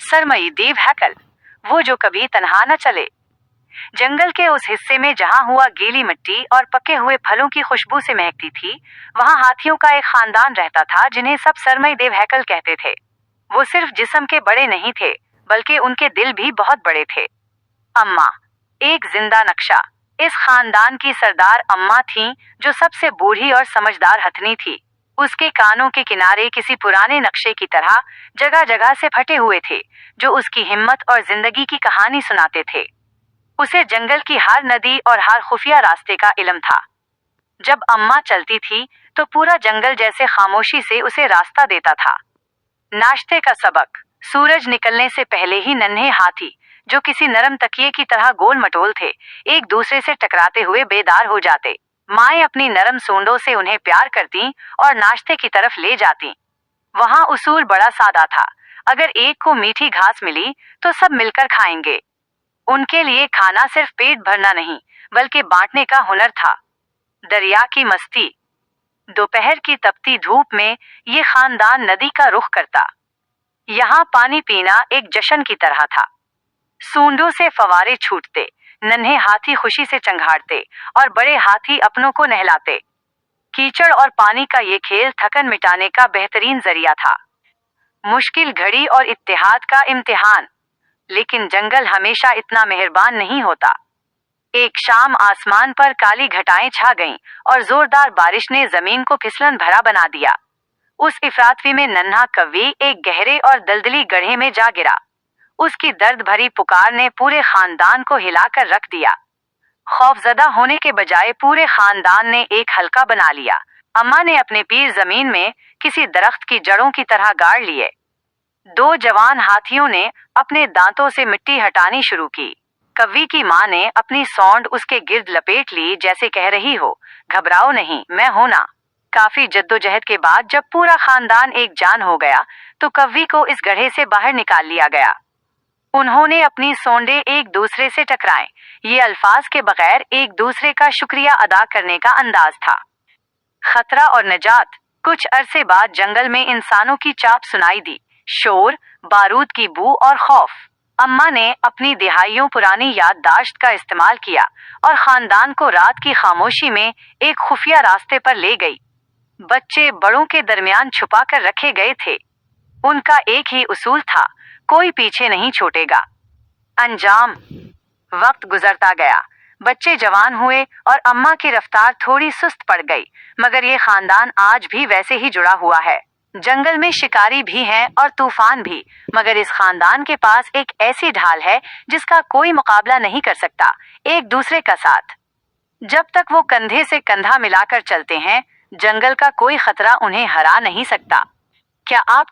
सरमई देव हैकल, वो जो कभी तन्हा न चले। जंगल के उस हिस्से में जहां हुआ गीली मिट्टी और पके हुए फलों की खुशबू से महकती थी, वहां हाथियों का एक खानदान रहता था जिन्हें सब सरमई देव हैकल कहते थे। वो सिर्फ जिस्म के बड़े नहीं थे, बल्कि उनके दिल भी बहुत बड़े थे। अम्मा, एक जिंदा नक्शा। इस खानदान की सरदार अम्मा थीं, जो सबसे बूढ़ी और समझदार हथनी थी। उसके कानों के किनारे किसी पुराने नक्शे की तरह जगह जगह से फटे हुए थे, जो उसकी हिम्मत और जिंदगी की कहानी सुनाते थे। उसे जंगल की हर नदी और हर खुफिया रास्ते का इल्म था। जब अम्मा चलती थी तो पूरा जंगल जैसे खामोशी से उसे रास्ता देता था। नाश्ते का सबक। सूरज निकलने से पहले ही नन्हे हाथी, जो किसी नरम तकिए की तरह गोल मटोल थे, एक दूसरे से टकराते हुए बेदार हो जाते। माएं अपनी नरम सूंडों से उन्हें प्यार करती और नाश्ते की तरफ ले जाती। वहां उसूल बड़ा सादा था, अगर एक को मीठी घास मिली तो सब मिलकर खाएंगे। उनके लिए खाना सिर्फ पेट भरना नहीं, बल्कि बांटने का हुनर था। दरिया की मस्ती। दोपहर की तपती धूप में ये खानदान नदी का रुख करता। यहाँ पानी पीना एक जश्न की तरह था। सूंडों से फवारे छूटते, नन्हे हाथी खुशी से चंघाड़ते और बड़े हाथी अपनों को नहलाते। कीचड़ और पानी का ये खेल थकन मिटाने का बेहतरीन जरिया था। मुश्किल घड़ी और इत्तेहाद का इम्तिहान। लेकिन जंगल हमेशा इतना मेहरबान नहीं होता। एक शाम आसमान पर काली घटाएं छा गईं और जोरदार बारिश ने जमीन को फिसलन भरा बना दिया। उस इफरातवी में नन्हा कव्वी एक गहरे और दलदली गड्ढे में जा गिरा। उसकी दर्द भरी पुकार ने पूरे खानदान को हिलाकर रख दिया। खौफजदा होने के बजाय पूरे खानदान ने एक हल्का बना लिया। अम्मा ने अपने पैर जमीन में किसी दरख्त की जड़ों की तरह गाड़ लिए। दो जवान हाथियों ने अपने दांतों से मिट्टी हटानी शुरू की। कव्वी की माँ ने अपनी सौंड उसके गिर्द लपेट ली, जैसे कह रही हो, घबराओ नहीं, मैं हूं ना। काफी जद्दोजहद के बाद जब पूरा खानदान एक जान हो गया, तो कव्वी को इस गड्ढे से बाहर निकाल लिया गया। उन्होंने अपनी सोंडे एक दूसरे से टकराए। ये अल्फाज के बगैर एक दूसरे का शुक्रिया अदा करने का अंदाज था। खतरा और नजात। कुछ अरसे बाद जंगल में इंसानों की चाप सुनाई दी। शोर, बारूद की बू और खौफ। अम्मा ने अपनी दिहाइयों पुरानी याददाश्त का इस्तेमाल किया और खानदान को रात की खामोशी में एक खुफिया रास्ते पर ले गई। बच्चे बड़ों के दरमियान छुपा कर रखे गए थे। उनका एक ही उसूल था, कोई पीछे नहीं छूटेगा। अंजाम। वक्त गुजरता गया, बच्चे जवान हुए और अम्मा की रफ्तार थोड़ी सुस्त पड़ गई, मगर ये खानदान आज भी वैसे ही जुड़ा हुआ है। जंगल में शिकारी भी हैं और तूफान भी, मगर इस खानदान के पास एक ऐसी ढाल है जिसका कोई मुकाबला नहीं कर सकता, एक दूसरे का साथ। जब तक वो कंधे से कंधा मिलाकर चलते हैं, जंगल का कोई खतरा उन्हें हरा नहीं सकता। क्या आप